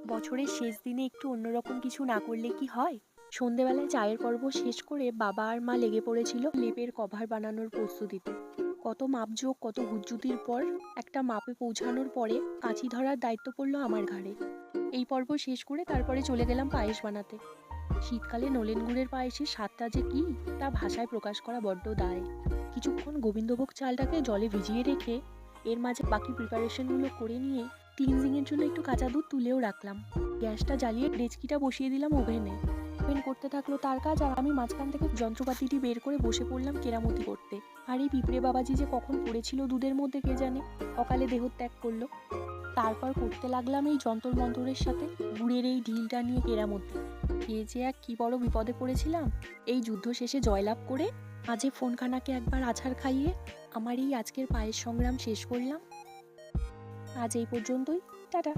বছরের শেষ দিনে একটু অন্যরকম কিছু না করলে কি হয়? সন্ধেবেলায় চায়ের পর্ব শেষ করে বাবা আর মা লেগে পড়েছিল লেপের কভার বানানোর প্রস্তুতিতে। কত মাপজোক, কত হুজ্জুতির পর একটা মাপে পৌঁছানোর পরে কাঁচি ধরার দায়িত্ব পড়লো আমার ঘাড়ে। এই পর্ব শেষ করে তারপরে চলে গেলাম পায়েস বানাতে। শীতকালে নলেন গুড়ের পায়েসের স্বাদটা যে কি, তা ভাষায় প্রকাশ করা বড্ড দায়। কিছুক্ষণ গোবিন্দভোগ চালটাকে জলে ভিজিয়ে রেখে এর মাঝে বাকি প্রিপারেশনগুলো করে নিয়ে ক্লিনজিংয়ের জন্য একটু কাঁচা দুধ তুলেও রাখলাম। গ্যাসটা জ্বালিয়ে ডেচকিটা বসিয়ে দিলাম ওভেনে। ওভেন করতে থাকলো তার কাজ, আর আমি মাঝখান থেকে যন্ত্রপাতিটি বের করে বসে পড়লাম কেরামতি করতে। আর এই পিঁপড়ে বাবাজি যে কখন পড়েছিল দুধের মধ্যে কে জানে, অকালে দেহত্যাগ করলো। তারপর করতে লাগলাম এই যন্তর মন্তরের সাথে গুড়ের এই ঢিলটা নিয়ে কেরামতি। কে যে এক কি বড় বিপদে পড়েছিলাম। এই যুদ্ধ শেষে জয়লাভ করে মাঝে ফোনখানাকে একবার আছাড় খাইয়ে আমার এই আজকের পায়ের সংগ্রাম শেষ করলাম। আজ এই পর্যন্তই। টাটা।